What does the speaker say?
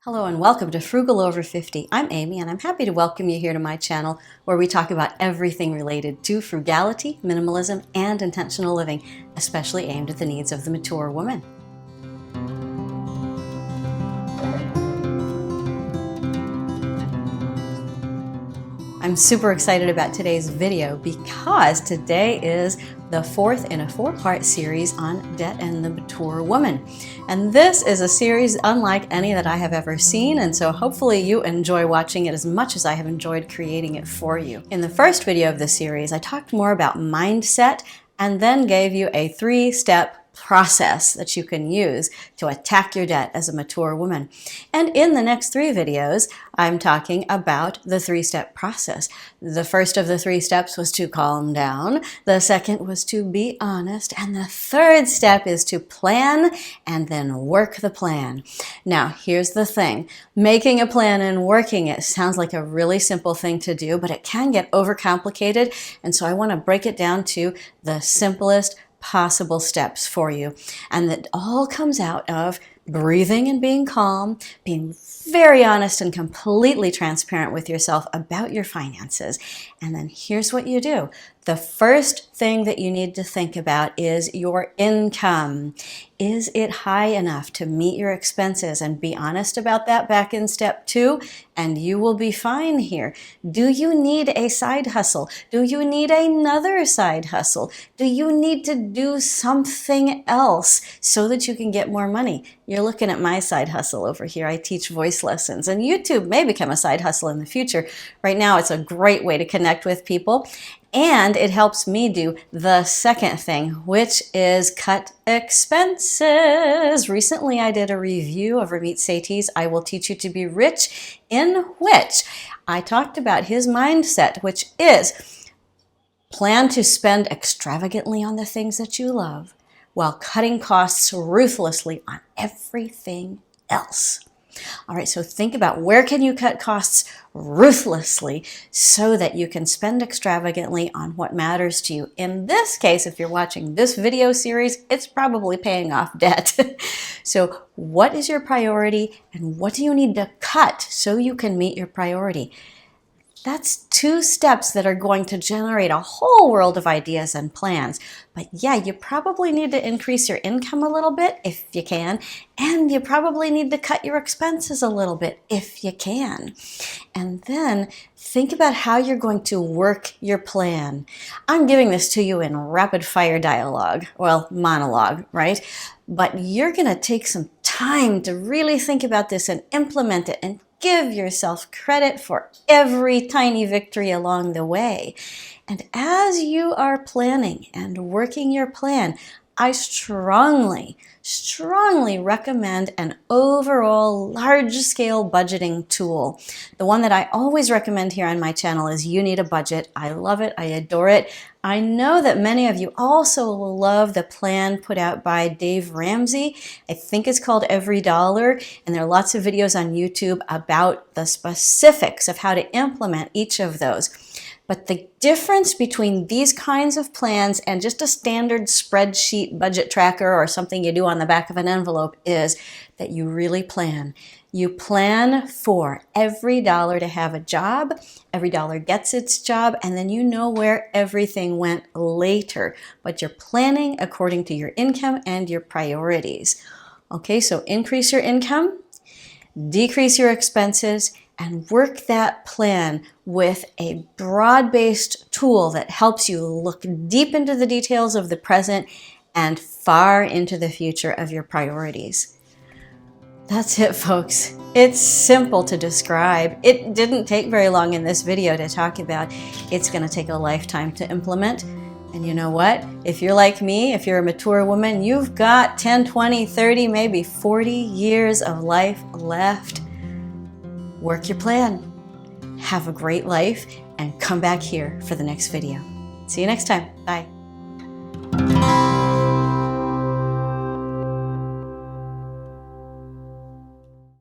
Hello and welcome to Frugal Over 50. I'm Amy and I'm happy to welcome you here to my channel where we talk about everything related to frugality, minimalism, and intentional living, especially aimed at the needs of the mature woman. I'm super excited about today's video because today is the fourth in a four-part series on debt and the mature woman. And this is a series unlike any that I have ever seen, and so hopefully you enjoy watching it as much as I have enjoyed creating it for you. In the first video of the series, I talked more about mindset and then gave you a three-step process that you can use to attack your debt as a mature woman. And in the next three videos, I'm talking about the three-step process. The first of the three steps was to calm down, the second was to be honest, and the third step is to plan and then work the plan. Now, here's the thing. Making a plan and working it sounds like a really simple thing to do, but it can get overcomplicated, and so I want to break it down to the simplest possible steps for you. And that all comes out of breathing and being calm, being very honest and completely transparent with yourself about your finances. And then here's what you do. The first thing that you need to think about is your income. Is it high enough to meet your expenses? And be honest about that back in step 2, and you will be fine here. Do you need a side hustle? Do you need another side hustle? Do you need to do something else so that you can get more money? You're looking at my side hustle over here. I teach voice lessons, and YouTube may become a side hustle in the future. Right now, it's a great way to connect with people. And it helps me do the second thing, which is cut expenses. Recently, I did a review of Ramit Sethi's I Will Teach You to Be Rich, in which I talked about his mindset, which is plan to spend extravagantly on the things that you love while cutting costs ruthlessly on everything else. All right, so think about where can you cut costs ruthlessly so that you can spend extravagantly on what matters to you. In this case, if you're watching this video series, it's probably paying off debt. So what is your priority and what do you need to cut so you can meet your priority? That's 2 steps that are going to generate a whole world of ideas and plans. But yeah, you probably need to increase your income a little bit if you can, and you probably need to cut your expenses a little bit if you can. And then think about how you're going to work your plan. I'm giving this to you in rapid fire dialogue, well, monologue, right? But you're going to take some time to really think about this and implement it and give yourself credit for every tiny victory along the way. And as you are planning and working your plan, I strongly recommend an overall large-scale budgeting tool. The one that I always recommend here on my channel is You Need a Budget. I love it. I adore it. I know that many of you also love the plan put out by Dave Ramsey. I think it's called Every Dollar, and there are lots of videos on YouTube about the specifics of how to implement each of those. But the difference between these kinds of plans and just a standard spreadsheet budget tracker or something you do on the back of an envelope is that you really plan. You plan for every dollar to have a job, every dollar gets its job, and then you know where everything went later. But you're planning according to your income and your priorities. Okay, so increase your income, decrease your expenses, and work that plan with a broad-based tool that helps you look deep into the details of the present and far into the future of your priorities. That's it, folks. It's simple to describe. It didn't take very long in this video to talk about. It's going to take a lifetime to implement. And you know what? If you're like me, if you're a mature woman, you've got 10, 20, 30, maybe 40 years of life left. Work your plan. Have a great life and come back here for the next video. See you next time. Bye.